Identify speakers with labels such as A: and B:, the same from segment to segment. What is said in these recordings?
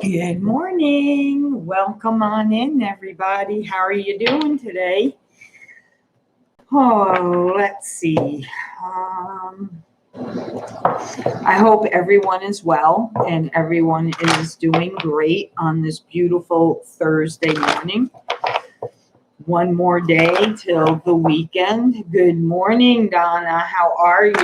A: Good morning. Welcome on in, everybody. How are you doing today? Oh, let's see. I hope everyone is well and everyone is doing great on this beautiful Thursday morning. One more day till the weekend. Good morning, Donna. How are you?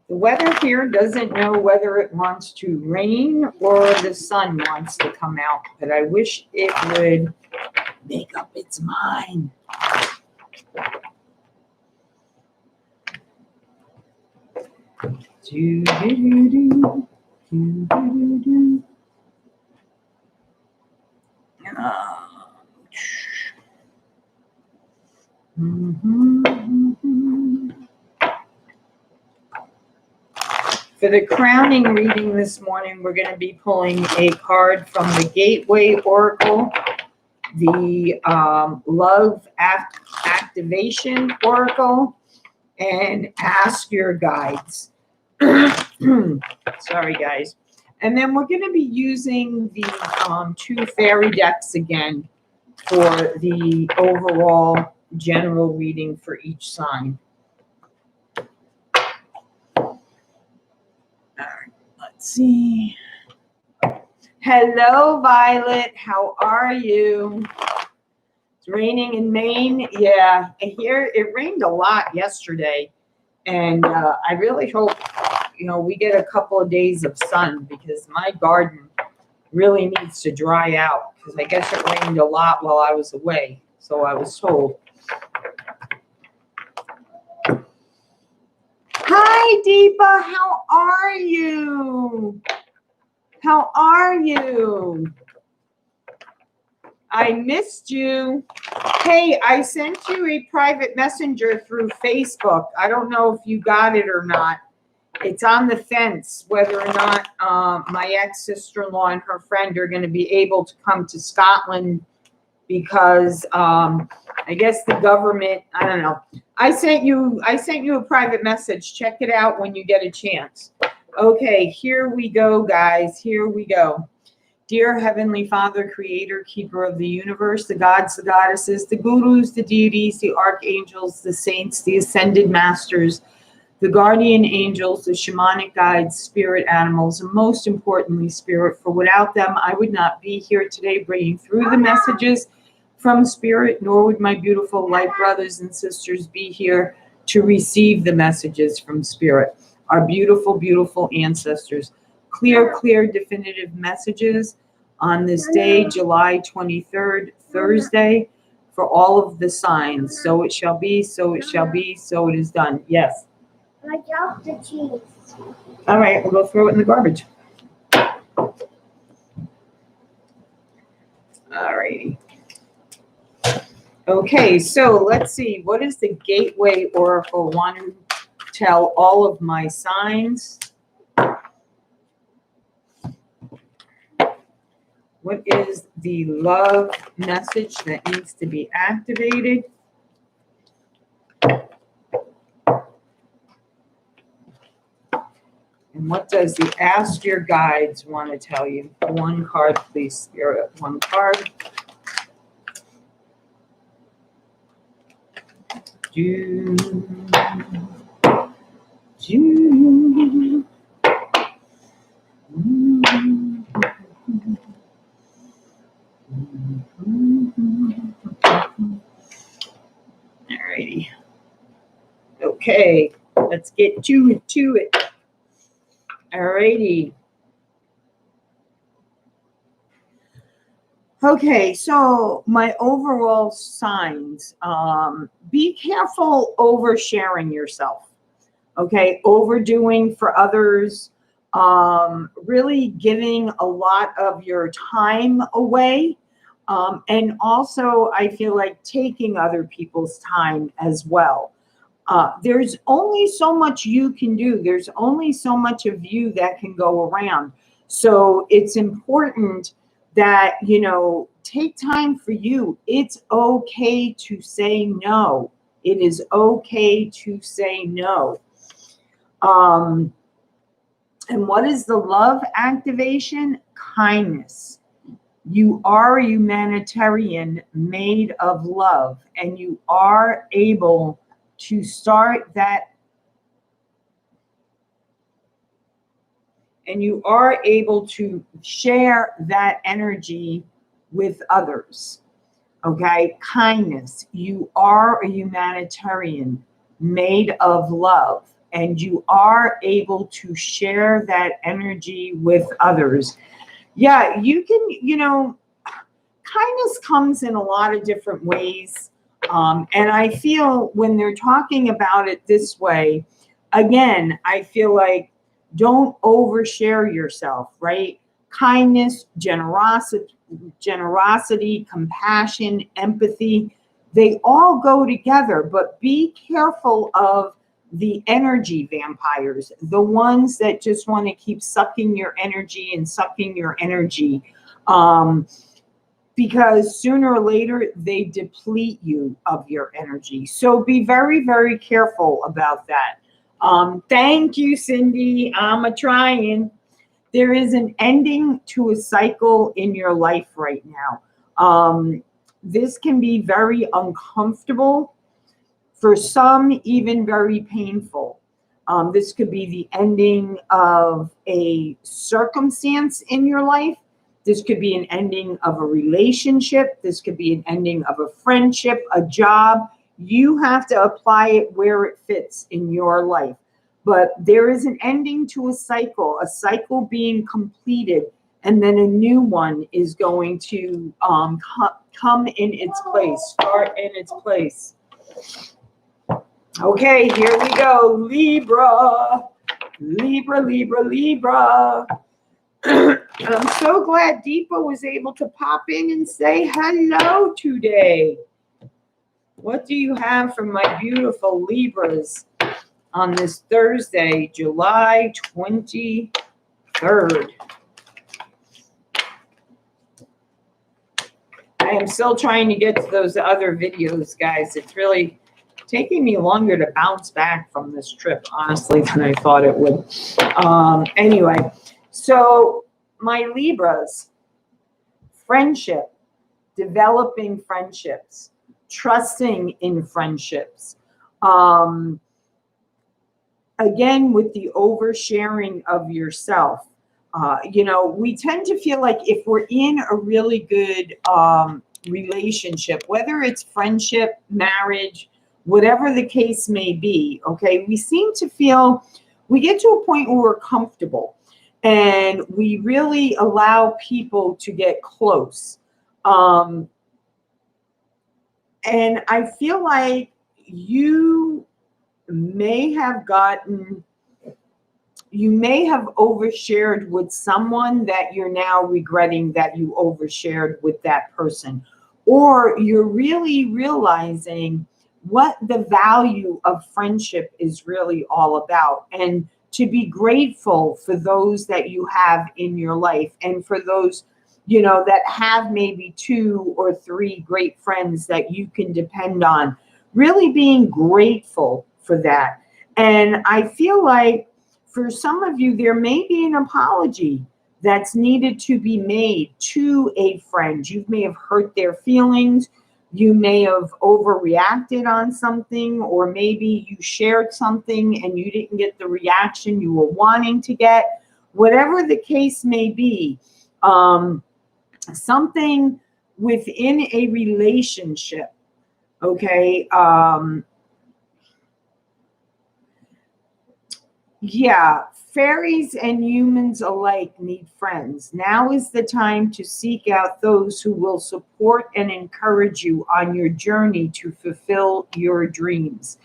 A: The weather here doesn't know whether it wants to rain or the sun wants to come out, but I wish it would make up its mind. For the crowning reading this morning, we're going to be pulling a card from the Gateway Oracle, the Love Activation Oracle, and Ask Your Guides. Sorry, guys. And then we're going to be using the two fairy decks again for the overall general reading for each sign. Let's see. Hello, Violet. How are you? It's raining in Maine. Yeah, here it rained a lot yesterday. And I really hope, we get a couple of days of sun because my garden really needs to dry out because I guess it rained a lot while I was away. So I was told. Hi, Deepa. How are you? How are you? I missed you. Hey, I sent you a private messenger through Facebook. I don't know if you got it or not. It's on the fence whether or not my ex-sister-in-law and her friend are going to be able to come to Scotland because I guess the government, I don't know. I sent you a private message. Check it out when you get a chance. Okay, here we go, guys. Here we go. Dear Heavenly Father, Creator, Keeper of the universe, the gods, the goddesses, the gurus, the deities, the archangels, the saints, the ascended masters, the guardian angels, the shamanic guides, spirit animals, and most importantly, spirit, for without them, I would not be here today bringing through the messages from spirit, nor would my beautiful light brothers and sisters be here to receive the messages from spirit. Our beautiful, beautiful ancestors. Clear, definitive messages on this day, July 23rd, Thursday, for all of the signs. So it shall be, so it shall be, so it is done. Yes.
B: I dropped the cheese.
A: All right, we'll go throw it in the garbage. All righty. Okay, so let's see. What does the Gateway Oracle want to tell all of my signs? What is the love message that needs to be activated? And what does the Ask Your Guides want to tell you? One card, please, Spirit. One card. Alrighty. Okay, let's get to it. Alrighty. Okay, so my overall signs, be careful oversharing yourself, okay? Overdoing for others, really giving a lot of your time away. And also, I feel like taking other people's time as well. There's only so much you can do. There's only so much of you that can go around. So it's important that, you know, take time for you. It's okay to say no. It is okay to say no. And what is the love activation? Kindness. You are a humanitarian made of love, and you are able to start that, and you are able to share that energy with others. Okay, kindness. You are a humanitarian made of love, and you are able to share that energy with others. Yeah, you can, you know, kindness comes in a lot of different ways. And I feel when they're talking about it this way, again, I feel like don't overshare yourself, right? Kindness, generosity, compassion, empathy, they all go together, but be careful of the energy vampires, the ones that just want to keep sucking your energy and sucking your energy. Because sooner or later they deplete you of your energy. So be very, very careful about that. Thank you, Cindy. I'm trying. There is an ending to a cycle in your life right now. This can be very uncomfortable. For some, even very painful. This could be the ending of a circumstance in your life. This could be an ending of a relationship. This could be an ending of a friendship, a job. You have to apply it where it fits in your life. But there is an ending to a cycle being completed, and then a new one is going to come in its place, start in its place. Okay, here we go. Libra. Libra, Libra, Libra. I'm so glad Deepa was able to pop in and say hello today. What do you have for my beautiful Libras on this Thursday, July 23rd? I am still trying to get to those other videos, guys. It's really taking me longer to bounce back from this trip, honestly, than I thought it would. Anyway, so my Libras, friendship, developing friendships, trusting in friendships. Again, with the oversharing of yourself. You know, we tend to feel like if we're in a really good relationship, whether it's friendship, marriage, whatever the case may be, okay, we seem to feel, we get to a point where we're comfortable and we really allow people to get close. And I feel like you may have overshared with someone that you're now regretting that you overshared with that person. Or you're really realizing what the value of friendship is really all about, and to be grateful for those that you have in your life, and for those, you know, that have maybe 2 or 3 great friends that you can depend on. Really being grateful for that. And I feel like for some of you, there may be an apology that's needed to be made to a friend. You may have hurt their feelings. You may have overreacted on something, or maybe you shared something and you didn't get the reaction you were wanting to get. Whatever the case may be, something within a relationship, okay? Yeah, fairies and humans alike need friends. Now is the time to seek out those who will support and encourage you on your journey to fulfill your dreams.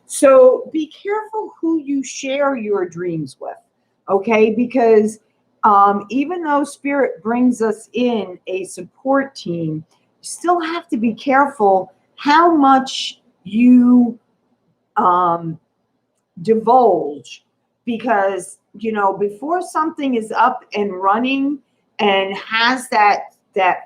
A: So be careful who you share your dreams with, okay? Because even though Spirit brings us in a support team, you still have to be careful how much you divulge, because, you know, before something is up and running and has that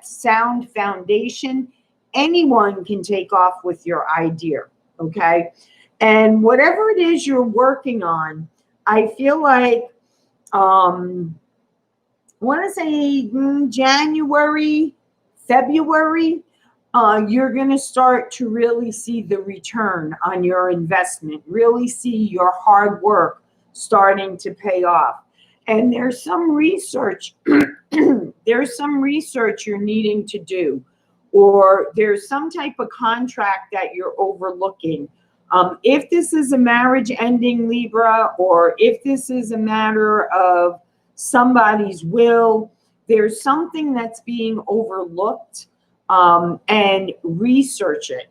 A: sound foundation, anyone can take off with your idea, okay? And whatever it is you're working on, I feel like, I want to say January, February, you're going to start to really see the return on your investment, really see your hard work starting to pay off. And there's some research, there's some research you're needing to do, or there's some type of contract that you're overlooking. If this is a marriage ending, Libra, or if this is a matter of somebody's will, there's something that's being overlooked, and research it.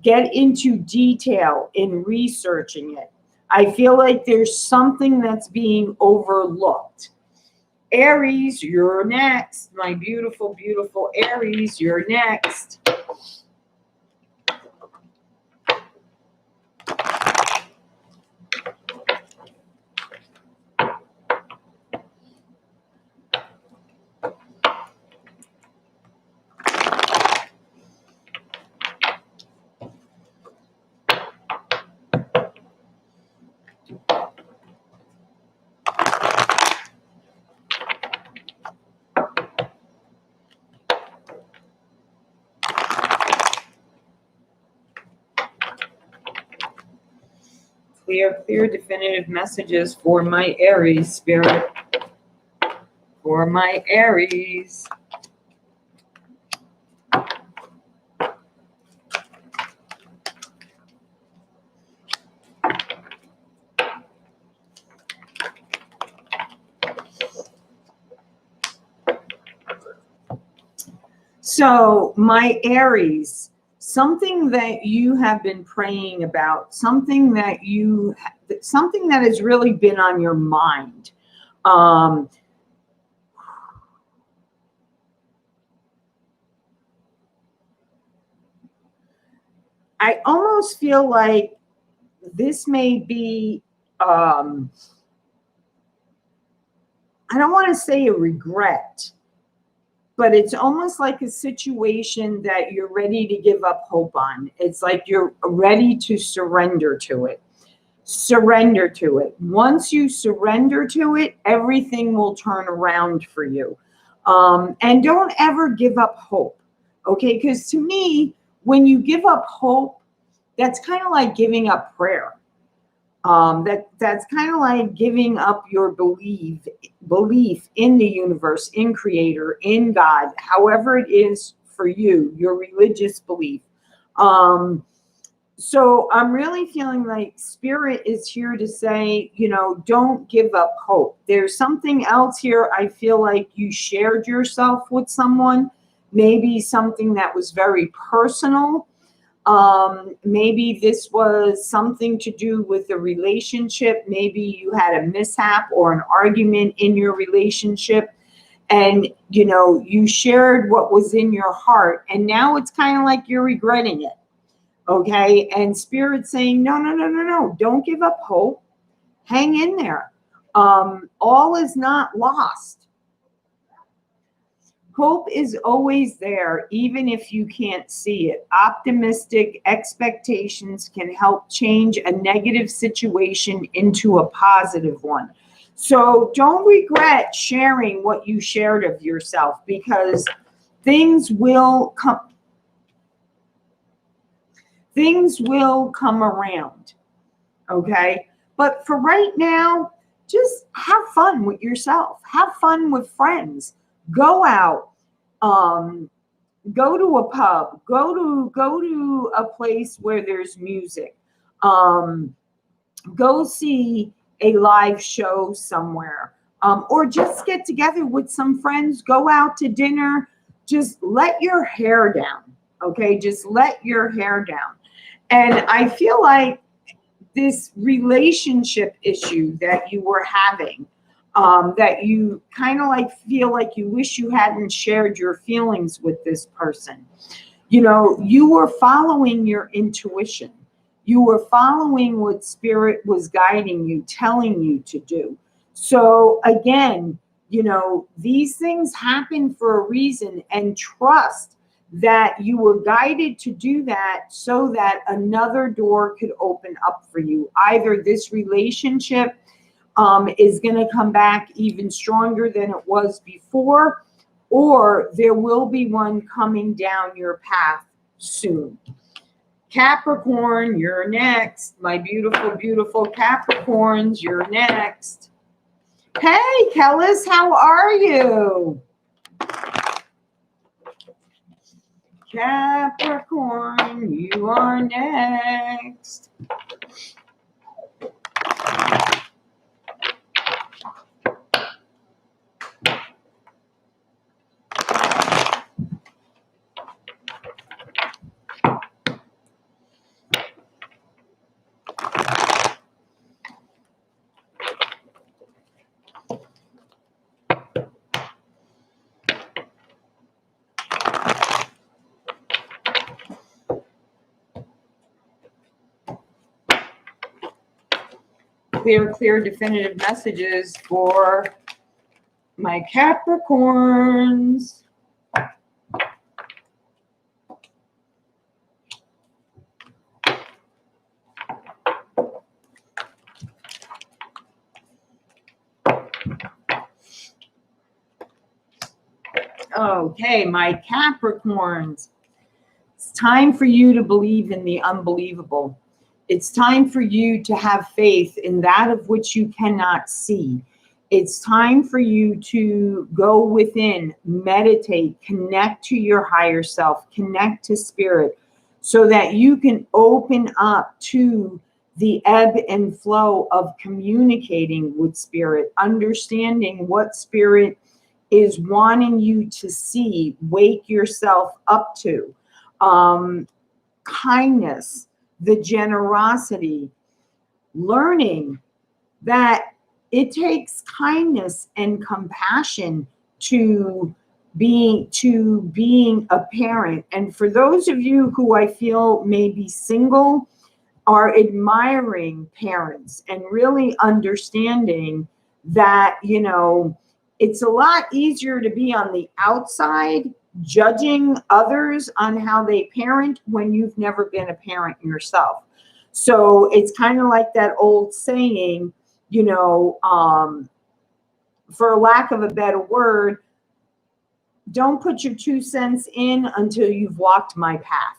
A: Get into detail in researching it. I feel like there's something that's being overlooked. Aries, you're next. My beautiful, beautiful Aries, you're next. Clear, definitive messages for my Aries, Spirit. For my Aries. So, my Aries, something that you have been praying about, something that has really been on your mind. I almost feel like this may be, I don't want to say a regret, but it's almost like a situation that you're ready to give up hope on. It's like you're ready to surrender to it. Surrender to it. Once you surrender to it, everything will turn around for you. And don't ever give up hope, okay? Because to me, when you give up hope, that's kind of like giving up prayer. That's kind of like giving up your belief in the universe, in Creator, in God, however it is for you, your religious belief. So I'm really feeling like Spirit is here to say, you know, don't give up hope. There's something else here. I feel like you shared yourself with someone, maybe something that was very personal. Maybe this was something to do with a relationship. Maybe you had a mishap or an argument in your relationship, and, you know, you shared what was in your heart, and now it's kind of like you're regretting it. Okay. And Spirit saying, no, don't give up hope. Hang in there. All is not lost. Hope is always there, even if you can't see it. Optimistic expectations can help change a negative situation into a positive one. So don't regret sharing what you shared of yourself, because things will come. Things will come around, okay? But for right now, just have fun with yourself. Have fun with friends. Go out. Go to a pub. Go to a place where there's music. Go see a live show somewhere. Or just get together with some friends. Go out to dinner. Just let your hair down, okay? Just let your hair down. And I feel like this relationship issue that you were having, that you kind of like feel like you wish you hadn't shared your feelings with this person. You know, you were following your intuition. You were following what Spirit was guiding you, telling you to do. So again, you know, these things happen for a reason, and trust that you were guided to do that so that another door could open up for you. Either this relationship is going to come back even stronger than it was before, or there will be one coming down your path soon. Capricorn, you're next. My beautiful, beautiful Capricorns, you're next. Hey, Kellis, how are you? Capricorn, you are next. Clear, definitive messages for my Capricorns. Okay, my Capricorns. It's time for you to believe in the unbelievable. It's time for you to have faith in that of which you cannot see. It's time for you to go within, meditate, connect to your higher self, connect to Spirit, so that you can open up to the ebb and flow of communicating with Spirit, understanding what Spirit is wanting you to see, wake yourself up to. Kindness, the generosity, learning that it takes kindness and compassion to being a parent. And for those of you who I feel may be single, are admiring parents and really understanding that, you know, it's a lot easier to be on the outside judging others on how they parent when you've never been a parent yourself. So it's kind of like that old saying, you know, for lack of a better word, don't put your 2 cents in until you've walked my path.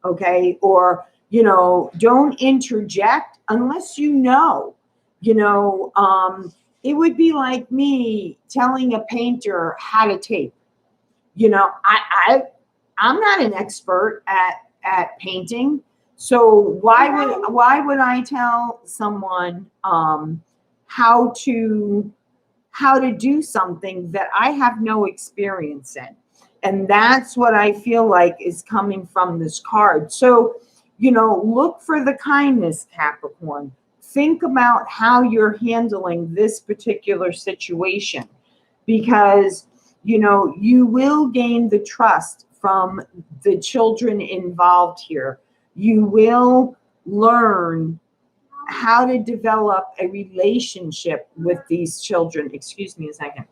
A: Okay. Or, you know, don't interject unless you know, it would be like me telling a painter how to tape. You know, I'm not an expert at painting. So why would I tell someone how to do something that I have no experience in? And that's what I feel like is coming from this card. So, you know, look for the kindness, Capricorn. Think about how you're handling this particular situation, because, you know, you will gain the trust from the children involved here. You will learn how to develop a relationship with these children. Excuse me a second.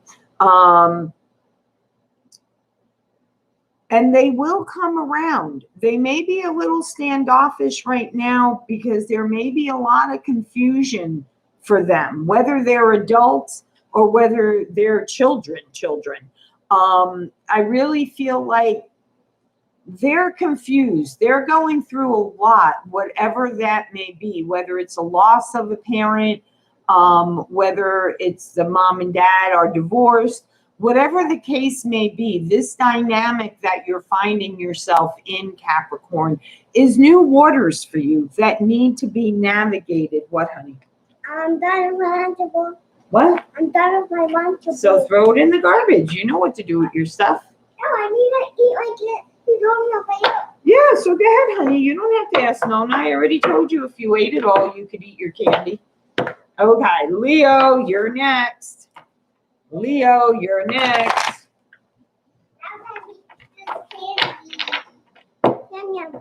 A: And they will come around. They may be a little standoffish right now because there may be a lot of confusion for them, whether they're adults or whether they're children. I really feel like they're confused. They're going through a lot, whatever that may be, whether it's a loss of a parent, whether it's the mom and dad are divorced, whatever the case may be. This dynamic that you're finding yourself in, Capricorn, is new waters for you that need to be navigated. What, honey?
B: I'm done with my lunchable.
A: What?
B: I'm done with my lunchable.
A: So throw it in the garbage. You know what to do with your stuff.
B: No, I need to eat like it. You don't know about it.
A: Yeah, so go ahead, honey. You don't have to ask Nona. I already told you if you ate it all, you could eat your candy. Okay, Leo, you're next. Leo, you're next.
B: I'm gonna eat this candy. Yum, yum.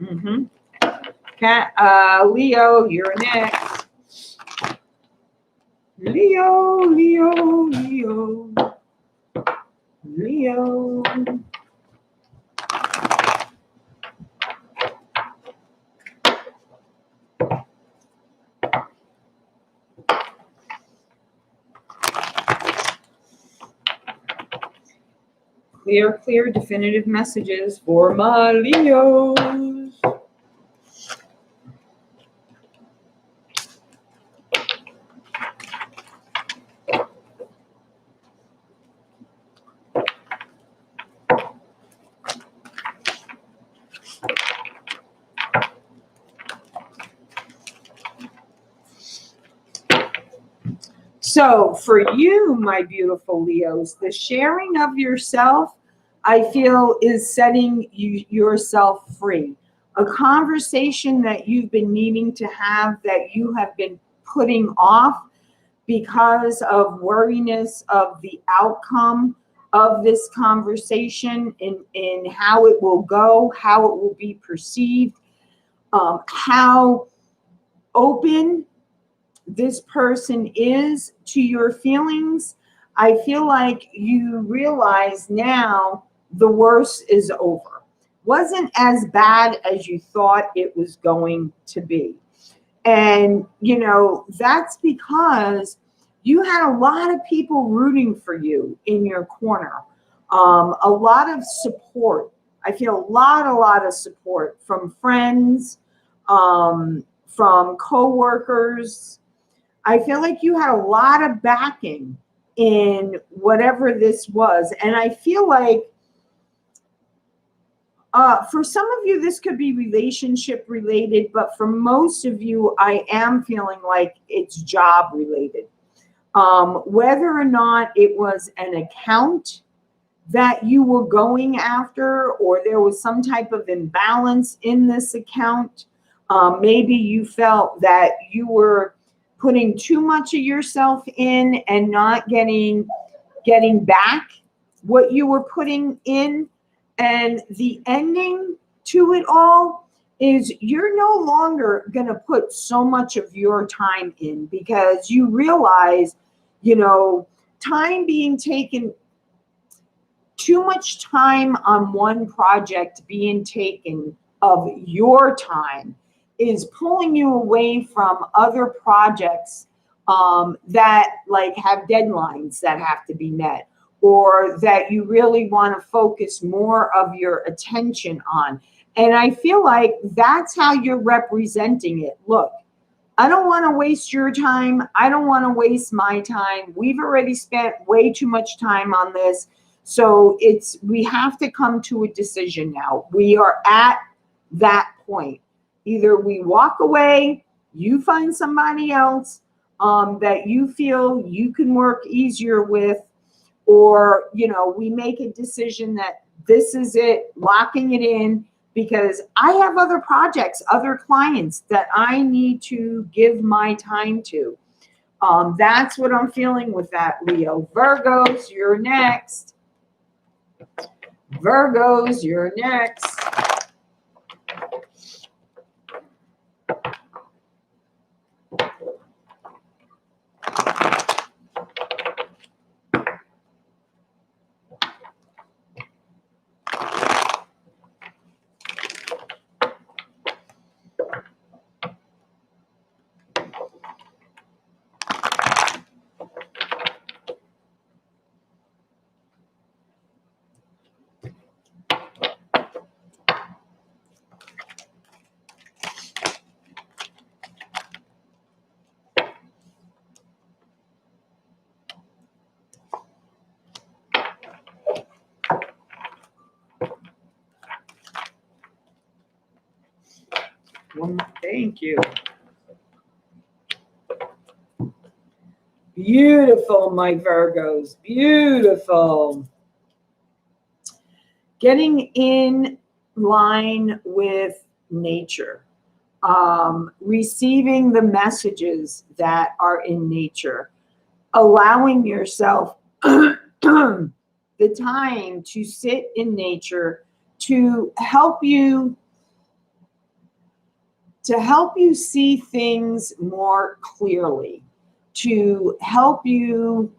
A: Mm-hmm. Leo, you're next. Leo, Leo, Leo, Leo. Clear, clear, definitive messages for my Leos. So for you, my beautiful Leos, the sharing of yourself, I feel, is setting yourself free. A conversation that you've been needing to have, that you have been putting off because of worriness of the outcome of this conversation, in how it will go, how it will be perceived, how open this person is to your feelings. I feel like you realize now the worst is over. Wasn't as bad as you thought it was going to be. And, you know, that's because you had a lot of people rooting for you in your corner. A lot of support. I feel a lot of support from friends, from coworkers. I feel like you had a lot of backing in whatever this was. And I feel like for some of you, this could be relationship related, but for most of you, I am feeling like it's job related. Whether or not it was an account that you were going after, or there was some type of imbalance in this account. Maybe you felt that you were putting too much of yourself in and not getting back what you were putting in. And the ending to it all is you're no longer going to put so much of your time in, because you realize, you know, time being taken, too much time on one project being taken of your time is pulling you away from other projects that like have deadlines that have to be met, or that you really want to focus more of your attention on. And I feel like that's how you're representing it. Look, I don't want to waste your time. I don't want to waste my time. We've already spent way too much time on this. So we have to come to a decision now. We are at that point. Either we walk away, you find somebody else that you feel you can work easier with, or, you know, we make a decision that this is it, locking it in, because I have other projects, other clients that I need to give my time to. That's what I'm feeling with that, Leo. Virgos, you're next. Virgos, you're next. Thank you. Beautiful, my Virgos. Beautiful. Getting in line with nature. Receiving the messages that are in nature. Allowing yourself the time to sit in nature to help you to help you see things more clearly, to help you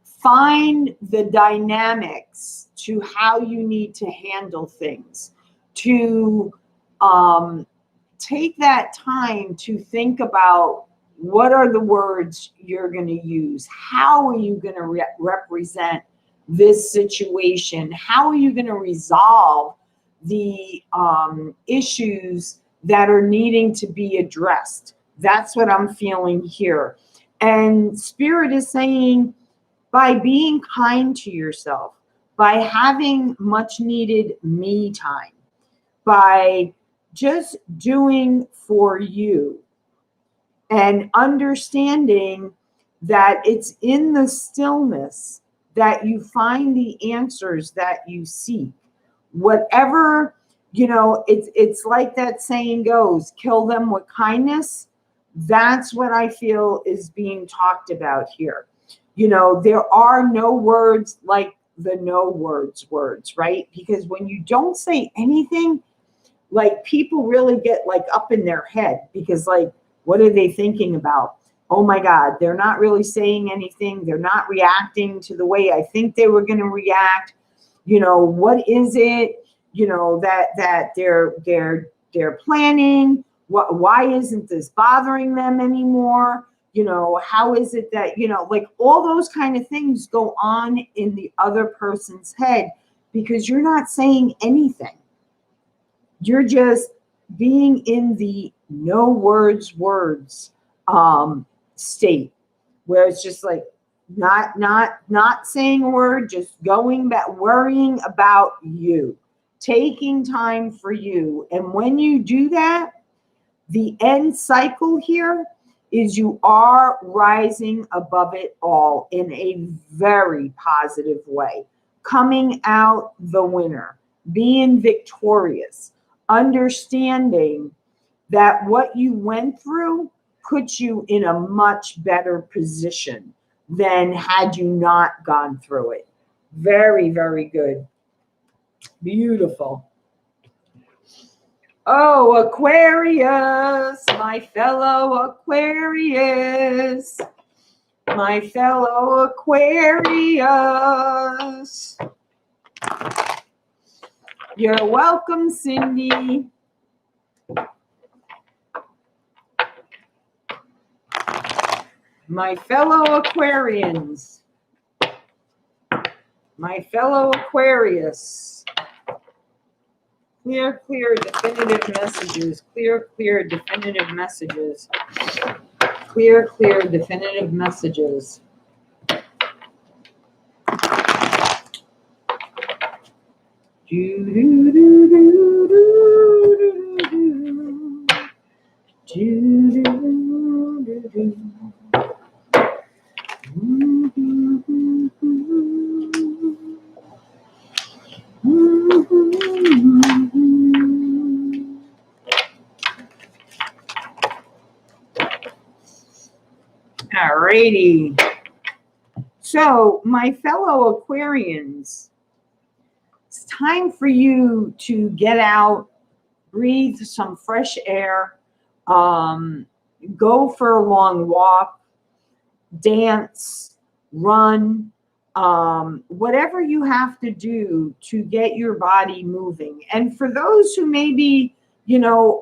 A: find the dynamics to how you need to handle things, to take that time to think about what are the words you're going to use, how are you going to represent this situation, how are you going to resolve the issues that are needing to be addressed. That's what I'm feeling here. And Spirit is saying, by being kind to yourself, by having much needed me time, by just doing for you and understanding that it's in the stillness that you find the answers that you seek. Whatever, it's like that saying goes, kill them with kindness. That's what I feel is being talked about here. There are no words like the no words, right? Because when you don't say anything, like people really get like up in their head because like, what are they thinking about? Oh my God, they're not really saying anything. They're not reacting to the way I think they were going to react. What is it, that they're planning? Why isn't this bothering them anymore? How is it that, like all those kind of things go on in the other person's head because you're not saying anything. You're just being in the no words state where it's just like not saying a word, just going back, worrying about you, taking time for you. And when you do that, the end cycle here is you are rising above it all in a very positive way, coming out the winner, being victorious, understanding that what you went through puts you in a much better position than had you not gone through it. Very, very good. Beautiful. Oh, Aquarius, my fellow Aquarius, my fellow Aquarius. You're welcome, Cindy. My fellow Aquarians, my fellow Aquarius. Clear, definitive messages. Clear, definitive messages. Clear, definitive messages. Alrighty. So, my fellow Aquarians, it's time for you to get out, breathe some fresh air, go for a long walk, dance, run, whatever you have to do to get your body moving. And for those who maybe,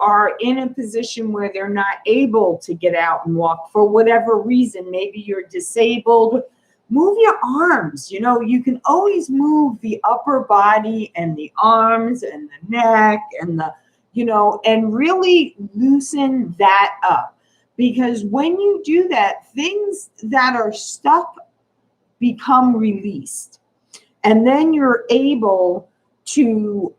A: are in a position where they're not able to get out and walk for whatever reason, maybe you're disabled, move your arms. You can always move the upper body and the arms and the neck and and really loosen that up. Because when you do that, things that are stuck become released. And then you're able to,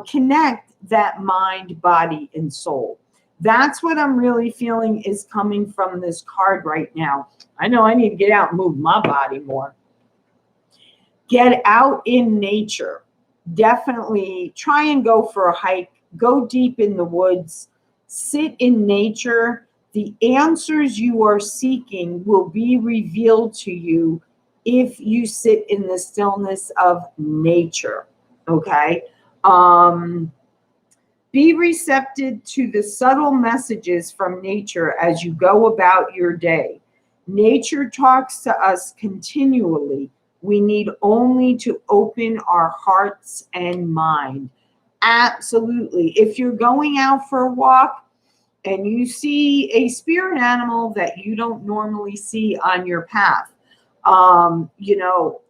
A: connect that mind, body, and soul. That's what I'm really feeling is coming from this card right now. I know I need to get out and move my body more. Get out in nature. Definitely try and go for a hike. Go deep in the woods. Sit in nature. The answers you are seeking will be revealed to you if you sit in the stillness of nature. Okay? Be receptive to the subtle messages from nature as you go about your day. Nature talks to us continually. We need only to open our hearts and mind. Absolutely. If you're going out for a walk and you see a spirit animal that you don't normally see on your path,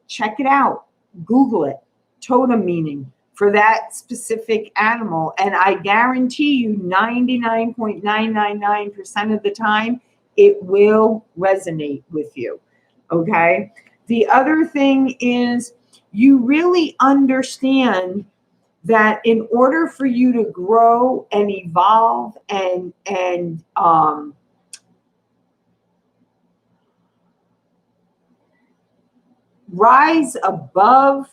A: check it out. Google it. Totem meaning for that specific animal. And I guarantee you 99.999% of the time, it will resonate with you. Okay. The other thing is you really understand that in order for you to grow and evolve and rise above,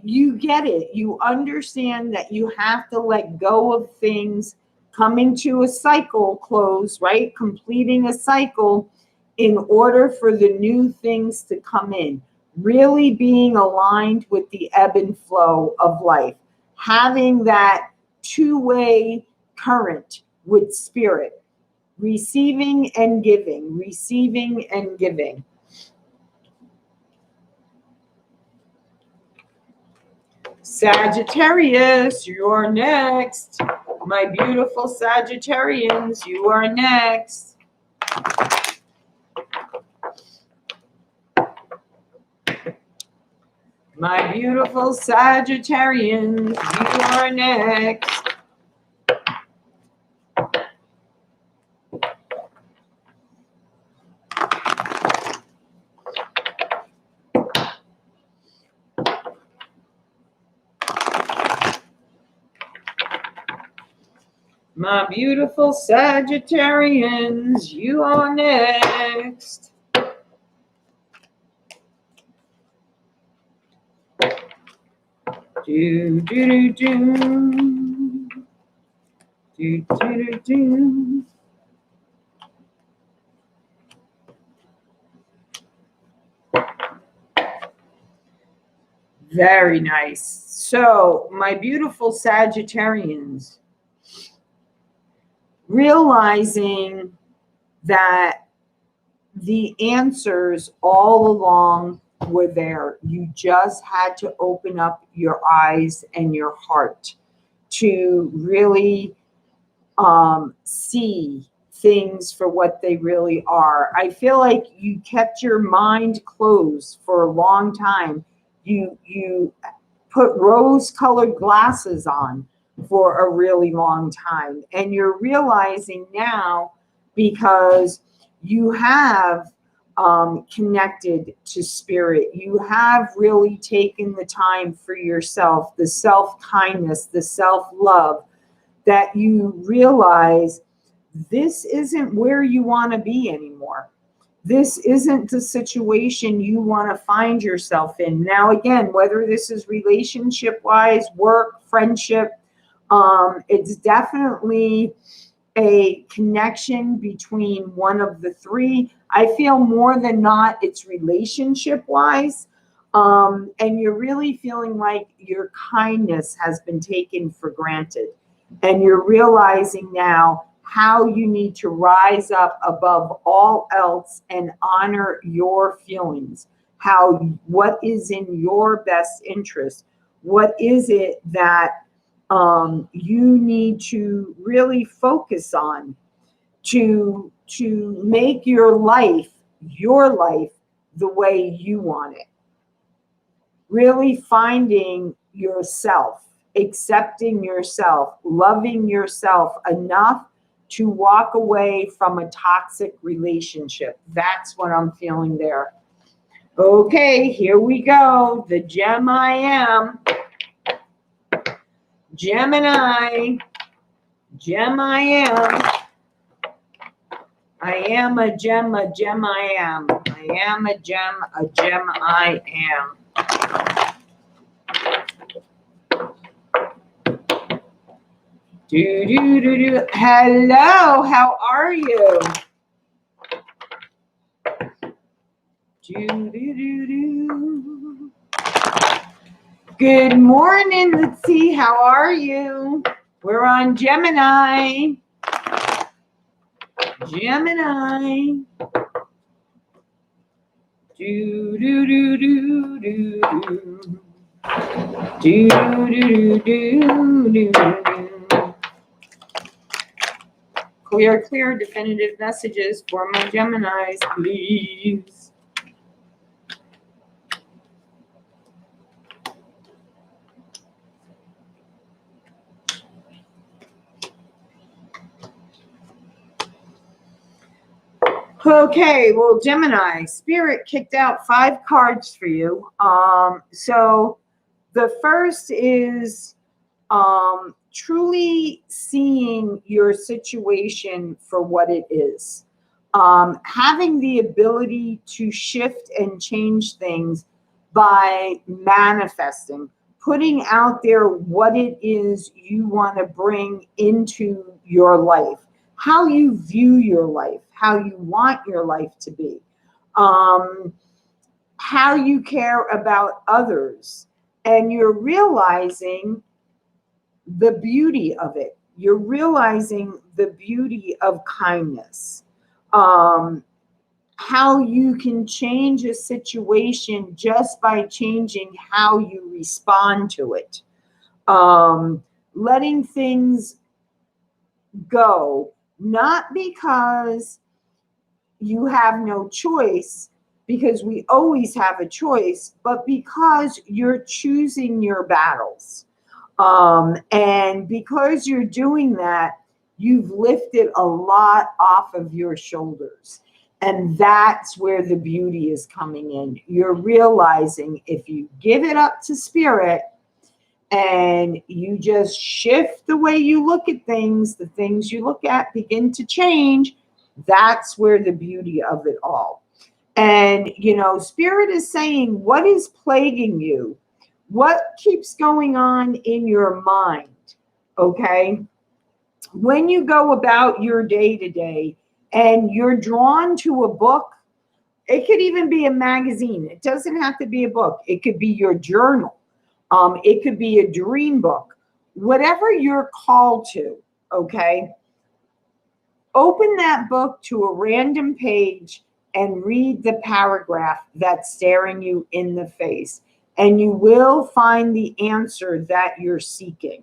A: you get it. You understand that you have to let go of things, coming to a cycle close, right? Completing a cycle in order for the new things to come in. Really being aligned with the ebb and flow of life. Having that two-way current with spirit. Receiving and giving. Receiving and giving. Sagittarius, you're next. My beautiful Sagittarians, you are next. My beautiful Sagittarians, you are next. My beautiful Sagittarians, you are next. Do, do, do, do. Do, do, do, do. Very nice. So, my beautiful Sagittarians, realizing that the answers all along were there. You just had to open up your eyes and your heart to really see things for what they really are. I feel like you kept your mind closed for a long time. You put rose-colored glasses on for a really long time. And you're realizing now, because you have connected to spirit, you have really taken the time for yourself, the self-kindness, the self-love, that you realize this isn't where you want to be anymore. This isn't the situation you want to find yourself in. Now, again, whether this is relationship-wise, work, friendship, it's definitely a connection between one of the three. I feel more than not it's relationship-wise. And you're really feeling like your kindness has been taken for granted. And you're realizing now how you need to rise up above all else and honor your feelings. What is in your best interest? What is it that you need to really focus on to make your life the way you want it? Really finding yourself, accepting yourself, loving yourself enough to walk away from a toxic relationship. That's what I'm feeling there. Okay, here we go. The gem I am. Gemini. Gem I am. I am a gem I am. I am a gem I am. Do, do, do, do. Hello, how are you? Do, do, do, do. Good morning. Let's see. How are you? We're on Gemini. Gemini. Do do do do do do. Do do do do do. Clear, definitive messages for my Geminis, please. Okay, well, Gemini, Spirit kicked out 5 cards for you. So the first is truly seeing your situation for what it is. Having the ability to shift and change things by manifesting, putting out there what it is you want to bring into your life, how you view your life, how you want your life to be, how you care about others, and you're realizing the beauty of it. You're realizing the beauty of kindness. How you can change a situation just by changing how you respond to it. Letting things go, not because you have no choice, because we always have a choice, but because you're choosing your battles. And because you're doing that, you've lifted a lot off of your shoulders. And that's where the beauty is coming in. You're realizing if you give it up to Spirit and you just shift the way you look at things, the things you look at begin to change. That's where the beauty of it all. And, you know, Spirit is saying, what is plaguing you? What keeps going on in your mind? Okay. When you go about your day to day and you're drawn to a book, it could even be a magazine. It doesn't have to be a book. It could be your journal. It could be a dream book, whatever you're called to. Okay. Open that book to a random page and read the paragraph that's staring you in the face. And you will find the answer that you're seeking.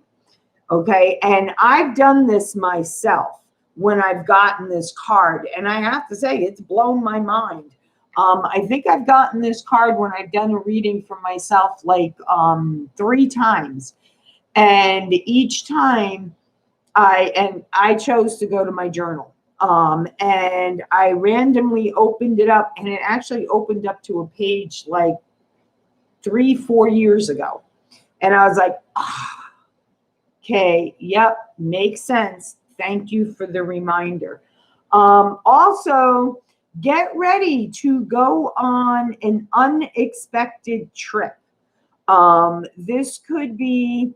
A: Okay. And I've done this myself when I've gotten this card. And I have to say, it's blown my mind. I think I've gotten this card when I've done a reading for myself like 3 times. And each time I chose to go to my journal. And I randomly opened it up, and it actually opened up to a page like 3-4 years ago. And I was like, okay, yep, makes sense. Thank you for the reminder. Also, get ready to go on an unexpected trip. This could be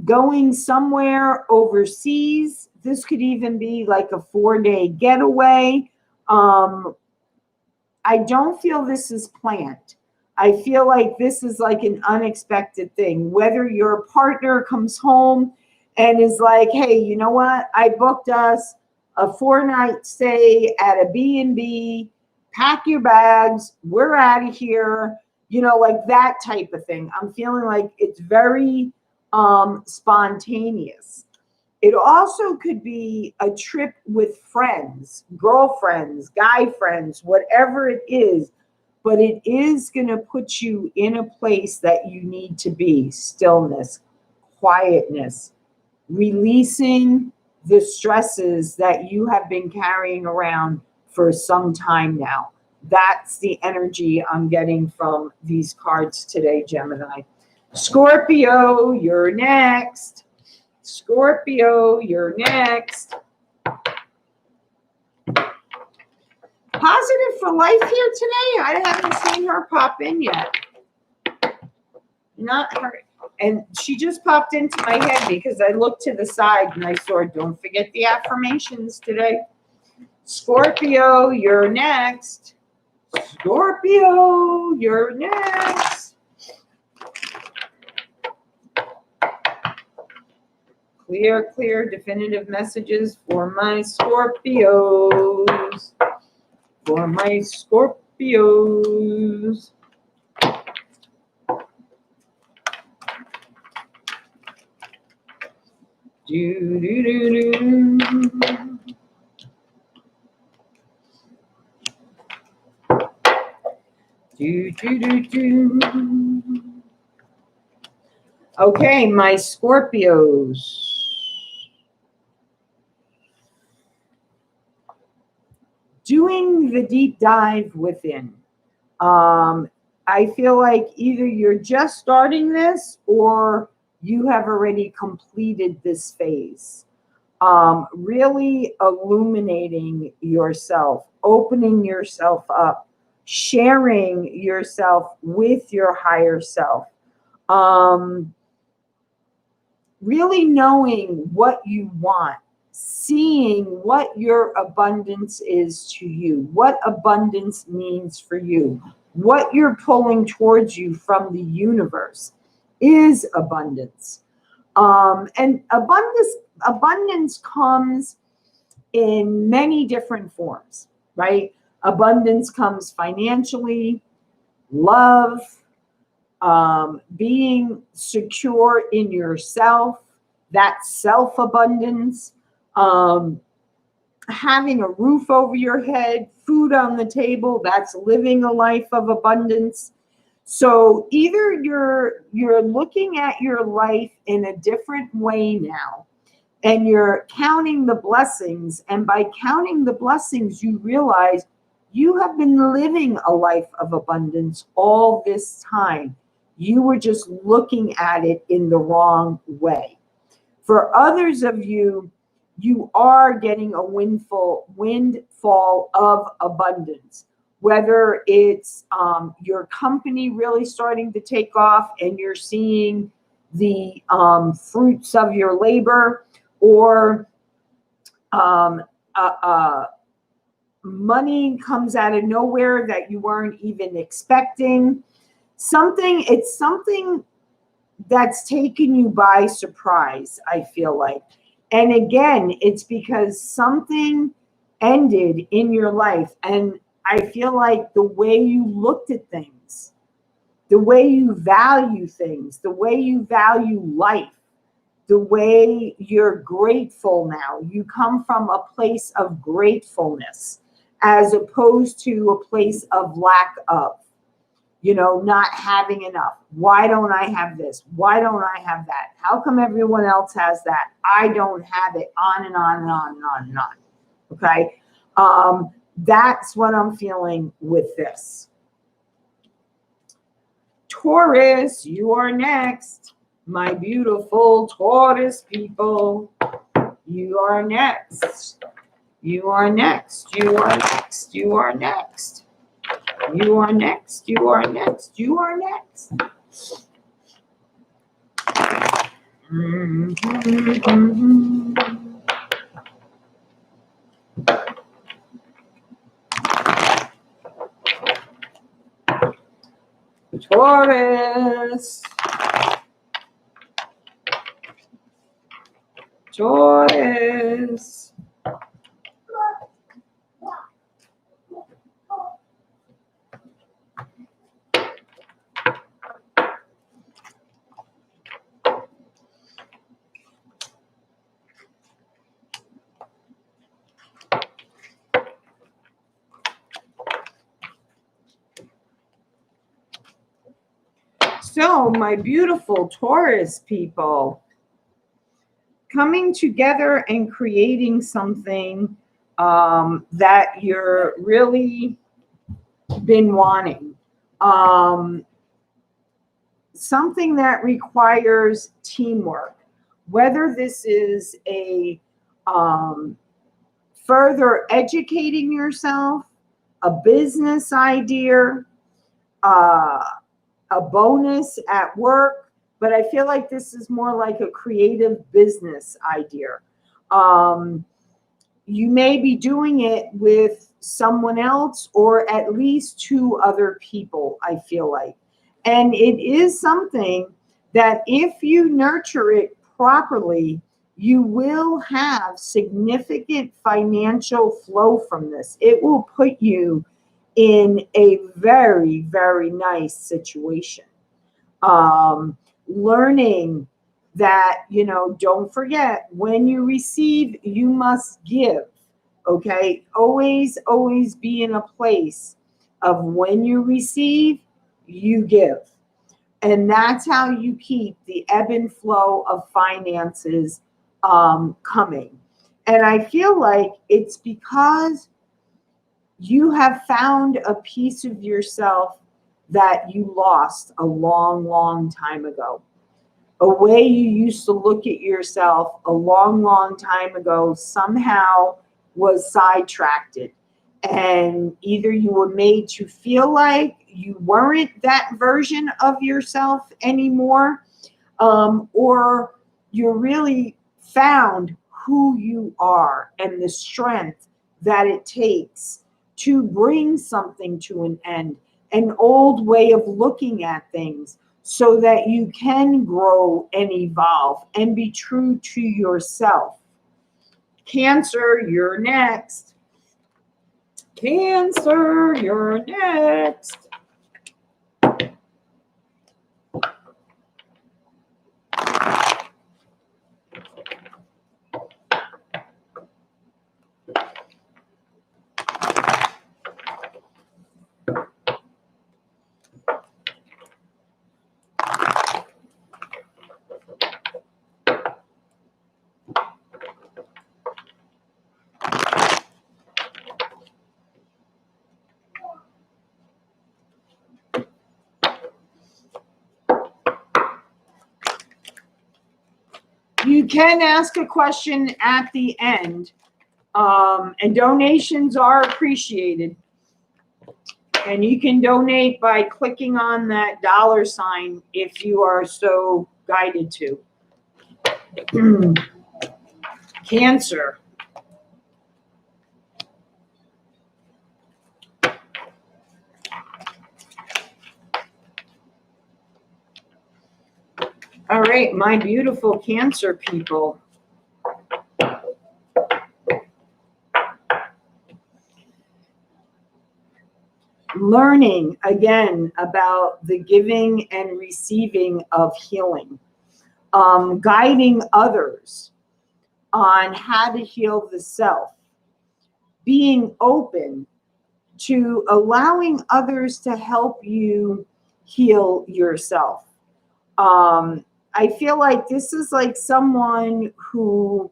A: going somewhere overseas. This could even be like a 4-day getaway. I don't feel this is planned. I feel like this is like an unexpected thing. Whether your partner comes home and is like, hey, you know what? I booked us a 4-night stay at a B&B. Pack your bags. We're out of here. You know, like that type of thing. I'm feeling like it's very spontaneous. It also could be a trip with friends, girlfriends, guy friends, whatever it is. But it is going to put you in a place that you need to be. Stillness, quietness, releasing the stresses that you have been carrying around for some time now. That's the energy I'm getting from these cards today, Gemini. Scorpio, you're next. Scorpio, you're next. Positive for life here today. I haven't seen her pop in yet. Not her. And she just popped into my head because I looked to the side and I saw, don't forget the affirmations today. Scorpio, you're next. Scorpio, you're next. clear, definitive messages for my Scorpios. For my Scorpios. Do, do, do, do. Do, do, do, do. Okay, my Scorpios. Doing the deep dive within. I feel like either you're just starting this or you have already completed this phase. Really illuminating yourself, opening yourself up, sharing yourself with your higher self. Really knowing what you want, seeing what your abundance is to you, what abundance means for you, what you're pulling towards you from the universe is abundance. And abundance comes in many different forms, right? Abundance comes financially, love, being secure in yourself, that self-abundance, having a roof over your head, food on the table, that's living a life of abundance. So either you're looking at your life in a different way now, and you're counting the blessings, and by counting the blessings, you realize you have been living a life of abundance all this time. You were just looking at it in the wrong way. For others of you, you are getting a windfall of abundance, whether it's your company really starting to take off and you're seeing the fruits of your labor, or money comes out of nowhere that you weren't even expecting. It's something that's taken you by surprise, I feel like. And again, it's because something ended in your life. And I feel like the way you looked at things, the way you value things, the way you value life, the way you're grateful now, you come from a place of gratefulness as opposed to a place of lack of. Not having enough. Why don't I have this? Why don't I have that? How come everyone else has that? I don't have it. On and on and on and on and on. Okay. That's what I'm feeling with this. Taurus, you are next. My beautiful Taurus people. You are next. You are next. You are next. You are next. You are next. You are next. You are next. Taurus. Taurus. So, my beautiful Taurus people, coming together and creating something that you're really been wanting. Something that requires teamwork, whether this is a further educating yourself, a business idea, a bonus at work, but I feel like this is more like a creative business idea. You may be doing it with someone else or at least two other people, I feel like. And it is something that if you nurture it properly, you will have significant financial flow from this. It will put you in a very, very nice situation. Learning that, don't forget, when you receive, you must give. Okay? Always, always be in a place of when you receive, you give. And that's how you keep the ebb and flow of finances coming. And I feel like it's because you have found a piece of yourself that you lost a long, long time ago. A way you used to look at yourself a long, long time ago somehow was sidetracked. And either you were made to feel like you weren't that version of yourself anymore, or you really found who you are and the strength that it takes to bring something to an end, an old way of looking at things, so that you can grow and evolve and be true to yourself. Cancer, you're next. Cancer, you're next. You can ask a question at the end, and donations are appreciated. And you can donate by clicking on that $sign if you are so guided to. Cancer. All right, my beautiful Cancer people. Learning again about the giving and receiving of healing. Guiding others on how to heal the self. Being open to allowing others to help you heal yourself. I feel like this is like someone who,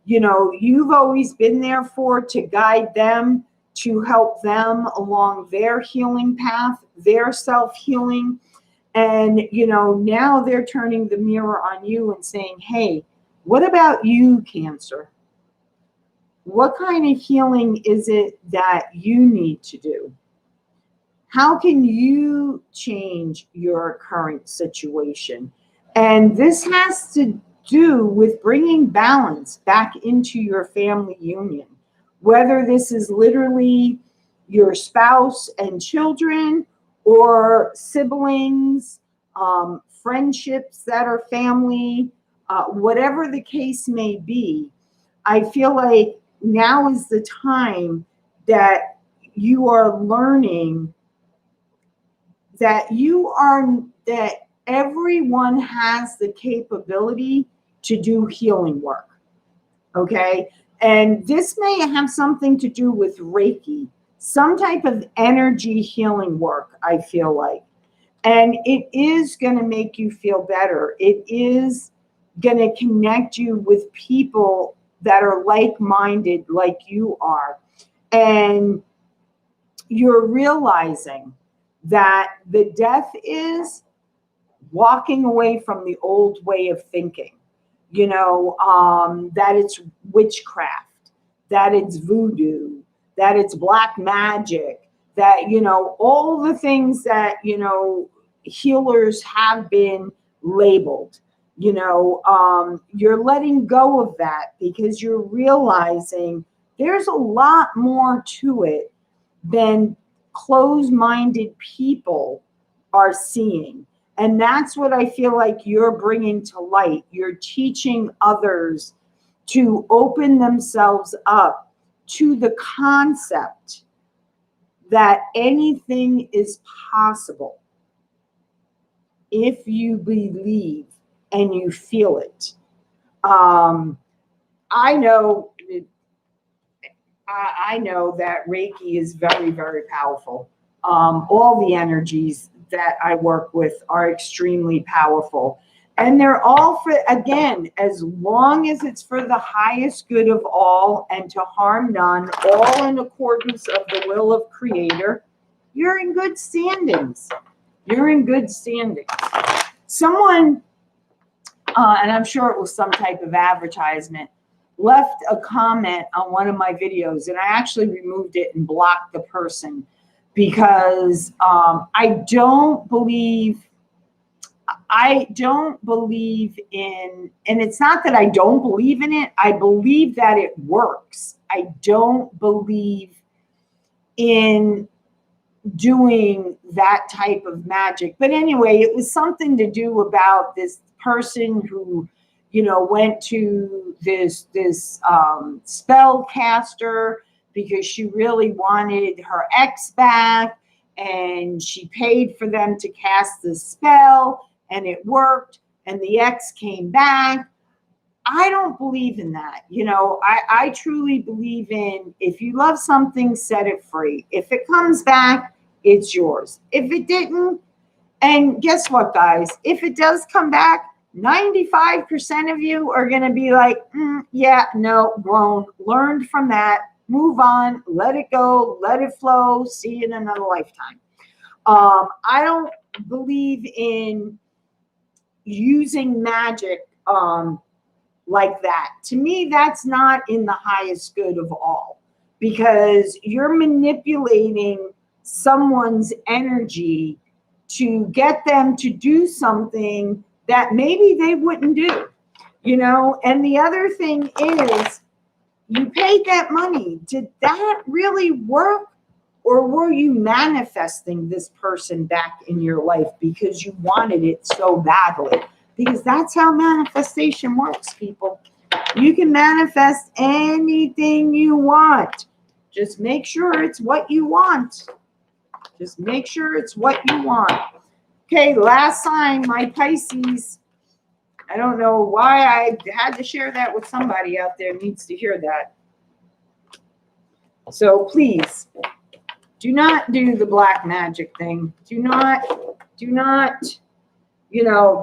A: you've always been there for, to guide them, to help them along their healing path, their self-healing. And, now they're turning the mirror on you and saying, hey, what about you, Cancer? What kind of healing is it that you need to do? How can you change your current situation? And this has to do with bringing balance back into your family union, whether this is literally your spouse and children, or siblings, friendships that are family, whatever the case may be. I feel like now is the time that you are learning that everyone has the capability to do healing work. Okay? And this may have something to do with Reiki, some type of energy healing work, I feel like. And it is going to make you feel better. It is going to connect you with people that are like-minded like you are. And you're realizing that the death is walking away from the old way of thinking, that it's witchcraft, that it's voodoo, that it's black magic, that, all the things that, healers have been labeled. You're letting go of that because you're realizing there's a lot more to it than closed-minded people are seeing. And that's what I feel like you're bringing to light. You're teaching others to open themselves up to the concept that anything is possible if you believe and you feel it. I know that Reiki is very, very powerful. All the energies that I work with are extremely powerful. And they're all for, again, as long as it's for the highest good of all and to harm none, all in accordance of the will of Creator, you're in good standings. You're in good standings. Someone, and I'm sure it was some type of advertisement, left a comment on one of my videos, and I actually removed it and blocked the person because I don't believe in, and it's not that I don't believe in it, I believe that it works. I don't believe in doing that type of magic. But anyway, it was something to do about this person who, went to this spell caster because she really wanted her ex back, and she paid for them to cast the spell, and it worked, and the ex came back. I don't believe in that. I truly believe in, if you love something, set it free. If it comes back, it's yours. If it didn't, and guess what, guys? If it does come back, 95% of you are going to be like, yeah, no, grown, learned from that, move on, let it go, let it flow, see you in another lifetime. I don't believe in using magic like that. To me, that's not in the highest good of all, because you're manipulating someone's energy to get them to do something that maybe they wouldn't do, And the other thing is, you paid that money. Did that really work? Or were you manifesting this person back in your life because you wanted it so badly? Because that's how manifestation works, people. You can manifest anything you want. Just make sure it's what you want. Just make sure it's what you want. Okay, last sign, my Pisces. I don't know why I had to share that with somebody out there who needs to hear that. So please, do not do the black magic thing. Do not,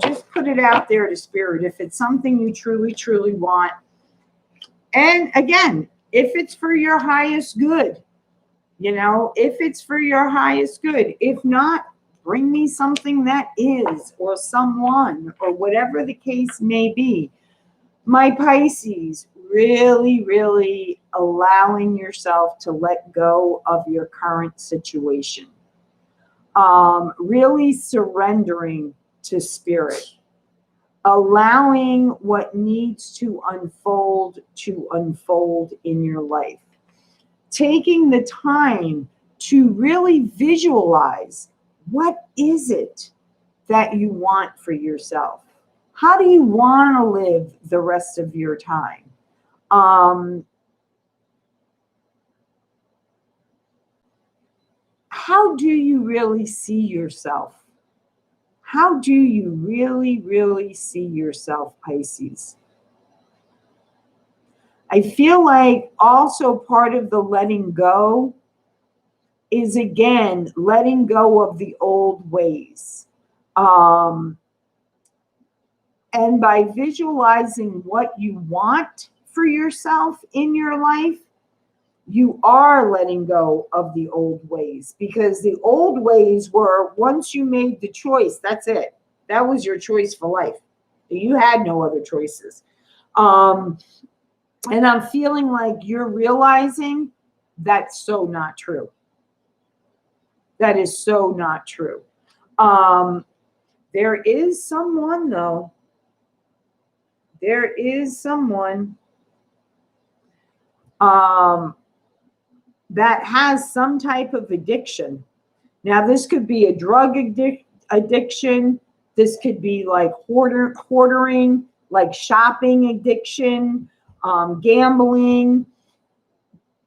A: just put it out there to spirit. If it's something you truly, truly want. And again, if it's for your highest good, if it's for your highest good. If not, bring me something that is, or someone, or whatever the case may be. My Pisces, really, really allowing yourself to let go of your current situation. Really surrendering to spirit. Allowing what needs to unfold in your life. Taking the time to really visualize, what is it that you want for yourself? How do you want to live the rest of your time? How do you really see yourself? How do you really, really see yourself, Pisces? I feel like also part of the letting go is, again, letting go of the old ways. And by visualizing what you want for yourself in your life, you are letting go of the old ways, because the old ways were, once you made the choice, that's it. That was your choice for life. You had no other choices. And I'm feeling like you're realizing that's so not true. That is so not true. There is someone, though. There is someone that has some type of addiction. Now, this could be a drug addiction. This could be like hoarding, like shopping addiction. gambling,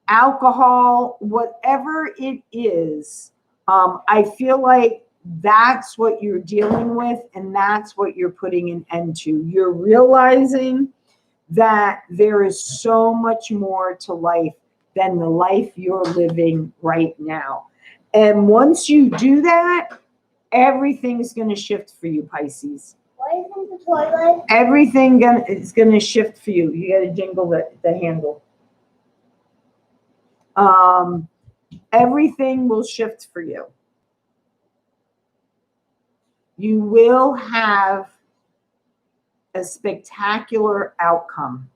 A: alcohol, whatever it is. I feel like that's what you're dealing with, and that's what you're putting an end to. You're realizing that there is so much more to life than the life you're living right now. And once you do that, everything's going to shift for you, Pisces.
B: Why isn't the toilet?
A: Everything is going to shift for you. You got to jingle the handle. Everything will shift for you. You will have a spectacular outcome.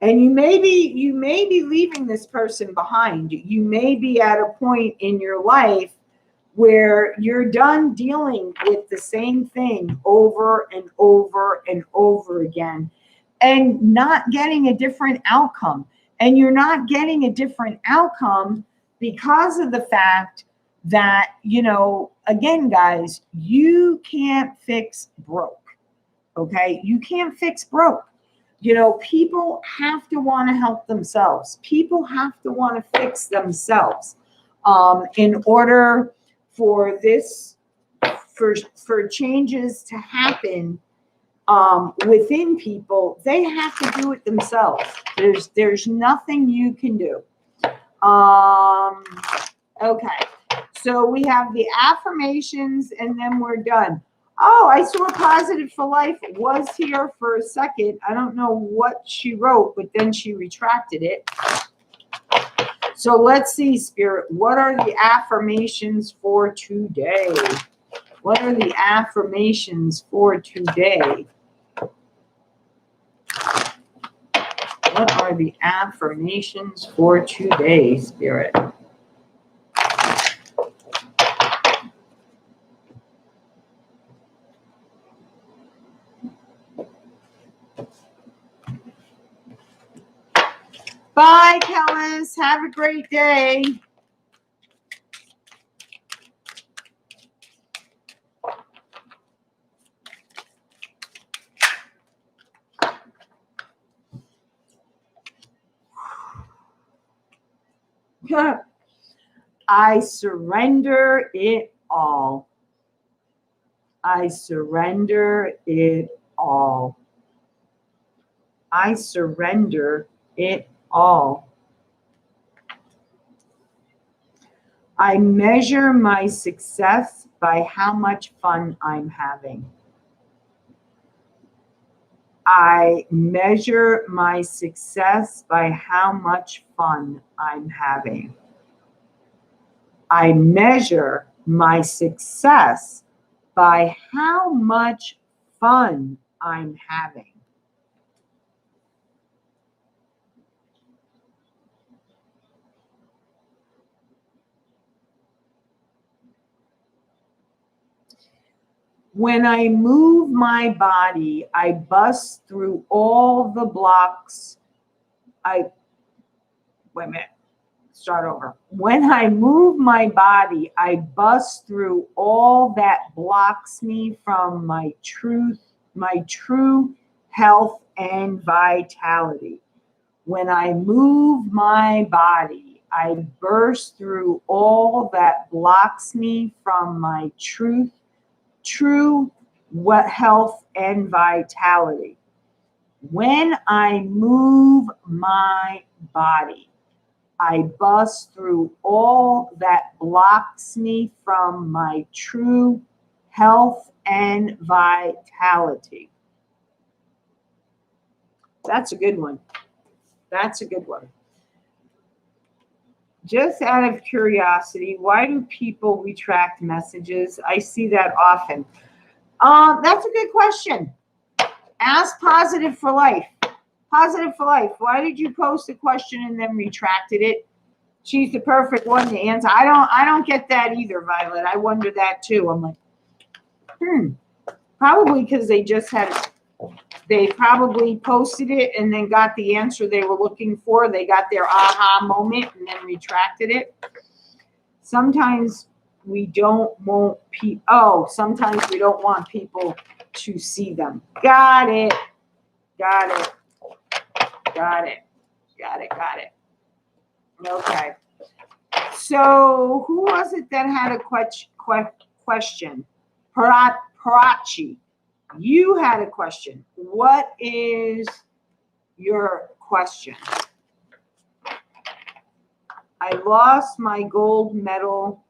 A: And you may be leaving this person behind. You may be at a point in your life where you're done dealing with the same thing over and over and over again and not getting a different outcome. And you're not getting a different outcome because of the fact that, you know, again, guys, you can't fix broke. Okay? You can't fix broke. You know, people have to want to help themselves. People have to want to fix themselves in order for this, for changes to happen within people. They have to do it themselves. There's nothing you can do. Okay, so we have the affirmations, and then we're done. Oh, I saw Positive for Life was here for a second. I don't know what she wrote, but then she retracted it. So let's see, Spirit. What are the affirmations for today? What are the affirmations for today? What are the affirmations for today, Spirit? Bye, Kellis. Have a great day. I surrender it all. I surrender it all. I surrender it all. I measure my success by how much fun I'm having. I measure my success by how much fun I'm having. I measure my success by how much fun I'm having. When I move my body, I bust through all the blocks. Wait a minute. Start over. When I move my body, I bust through all that blocks me from my true health and vitality. When I move my body, I burst through all that blocks me from my true health and vitality. When I move my body, I bust through all that blocks me from my true health and vitality. That's a good one. That's a good one. Just out of curiosity, why do people retract messages? I see that often. That's a good question. Ask Positive for Life. Positive for Life, why did you post a question and then retracted it? She's the perfect one to answer. I don't get that either, Violet. I wonder that too. I'm like, probably because they probably posted it and then got the answer they were looking for. They got their aha moment and then retracted it. Sometimes we don't want people. Sometimes we don't want people to see them. Got it. Got it. Got it. Okay. So who was it that had a question? Parachi. You had a question. What is your question? I lost my gold medal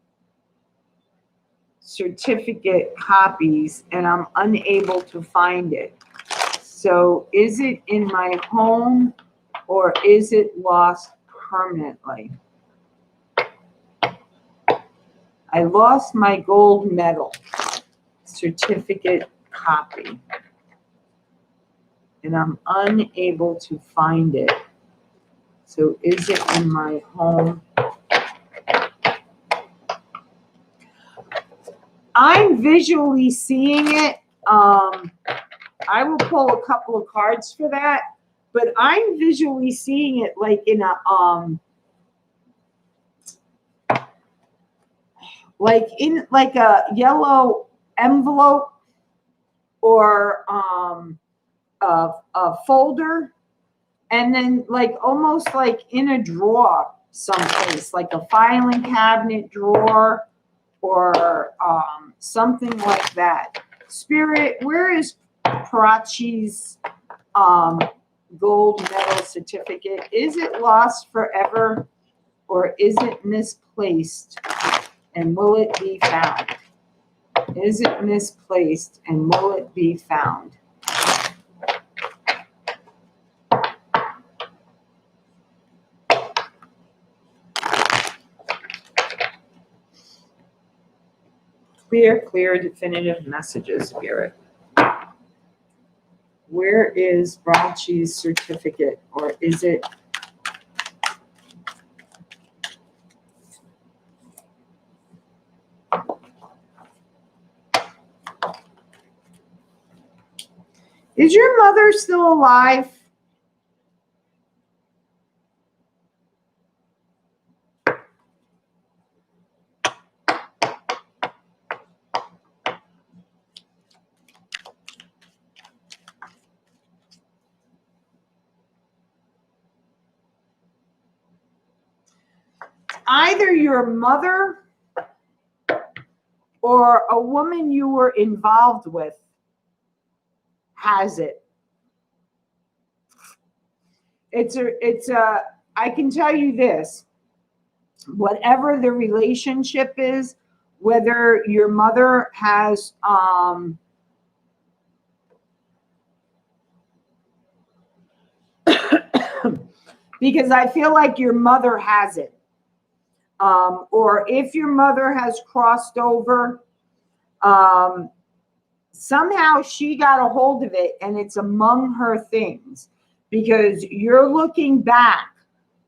A: certificate copies and I'm unable to find it. So is it in my home or is it lost permanently? I lost my gold medal certificate copy and I'm unable to find it. So is it in my home? I'm visually seeing it. I will pull a couple of cards for that, but I'm visually seeing it like in a like a yellow envelope or a folder, and then like almost like in a drawer someplace, like a filing cabinet drawer or something like that. Spirit, where is Parachi's gold medal certificate? Is it lost forever or is it misplaced and will it be found? Is it misplaced and will it be found? Clear, definitive messages, Spirit. Where is Parachi's certificate, or is it? Is your mother still alive? Either your mother or a woman you were involved with has it. I can tell you this, whatever the relationship is, whether your mother has, because I feel like your mother has it. Or if your mother has crossed over, somehow she got a hold of it and it's among her things, because you're looking back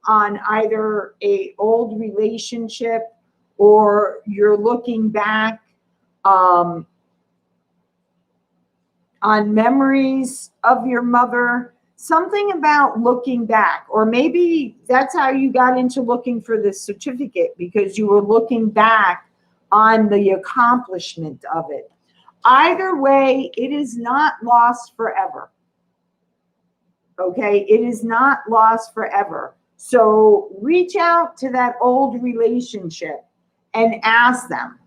A: on either a old relationship or you're looking back on memories of your mother. Something about looking back, or maybe that's how you got into looking for this certificate, because you were looking back on the accomplishment of it. Either way, it is not lost forever. Okay, it is not lost forever. So reach out to that old relationship and ask them.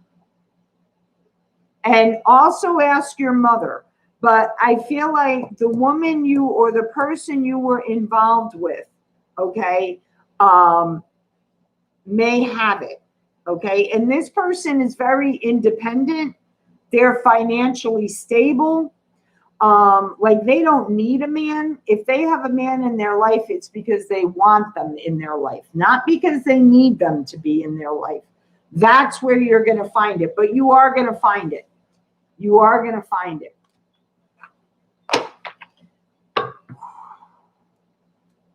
A: And also ask your mother. But I feel like the woman you or the person you were involved with, okay, may have it, okay? And this person is very independent. They're financially stable. Like they don't need a man. If they have a man in their life, it's because they want them in their life, not because they need them to be in their life. That's where you're going to find it, but you are going to find it. You are going to find it.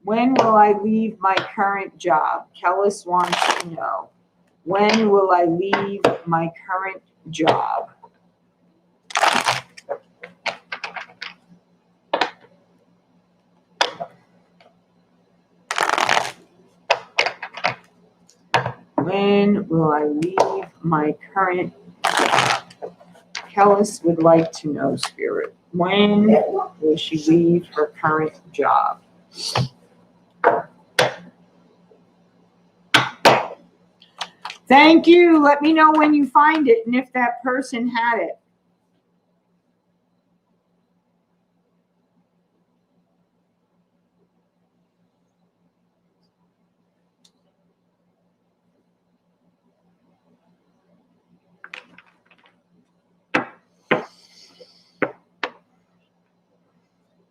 A: When will I leave my current job? Kellis wants to know. When will I leave my current job? When will I leave my current job? Kellis would like to know, Spirit. When will she leave her current job? Thank you. Let me know when you find it and if that person had it.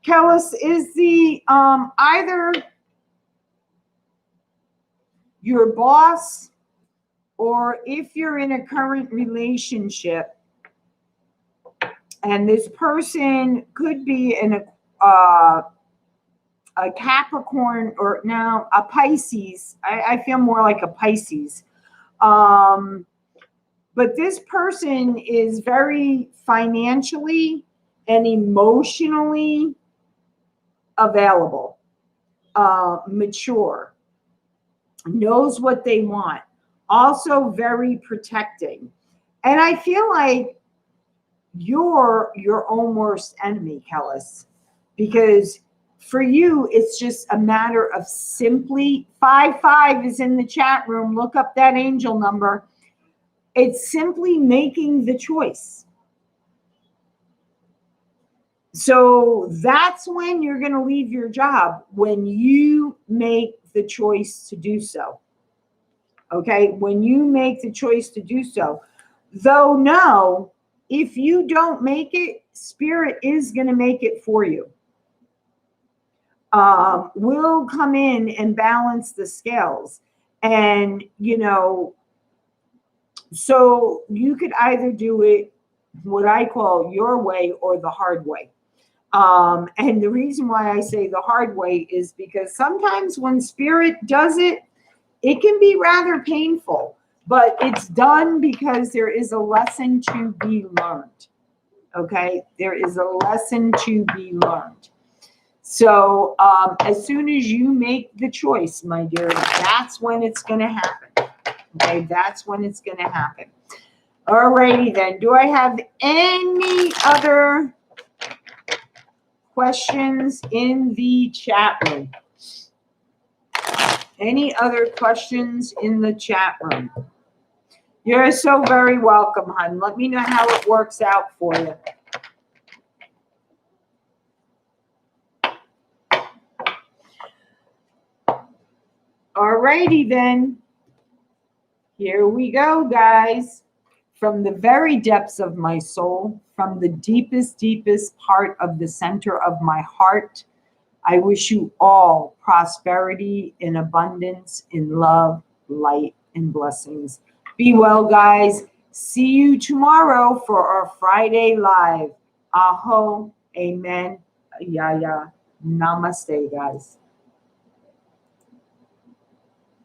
A: Kellis, is the either your boss, or if you're in a current relationship and this person could be in a Capricorn, or now a Pisces. I feel more like a Pisces. But this person is very financially and emotionally available, mature, knows what they want, also very protecting. And I feel like you're your own worst enemy, Kellis, because for you, it's just a matter of simply 55 is in the chat room. Look up that angel number. It's simply making the choice. So that's when you're going to leave your job, when you make the choice to do so. Okay, when you make the choice to do so. Though, no, if you don't make it, Spirit is going to make it for you. Will come in and balance the scales. And, you know, so you could either do it what I call your way or the hard way. And the reason why I say the hard way is because sometimes when Spirit does it, it can be rather painful, but it's done because there is a lesson to be learned. Okay, there is a lesson to be learned. So as soon as you make the choice, my dear, that's when it's going to happen. Okay, that's when it's going to happen. All righty then. Do I have any other questions in the chat room? Any other questions in the chat room? You're so very welcome, hon. Let me know how it works out for you. All righty then. Here we go, guys. From the very depths of my soul, from the deepest, deepest part of the center of my heart, I wish you all prosperity and abundance in love, light, and blessings. Be well, guys. See you tomorrow for our Friday live. Aho, amen, yaya, namaste, guys.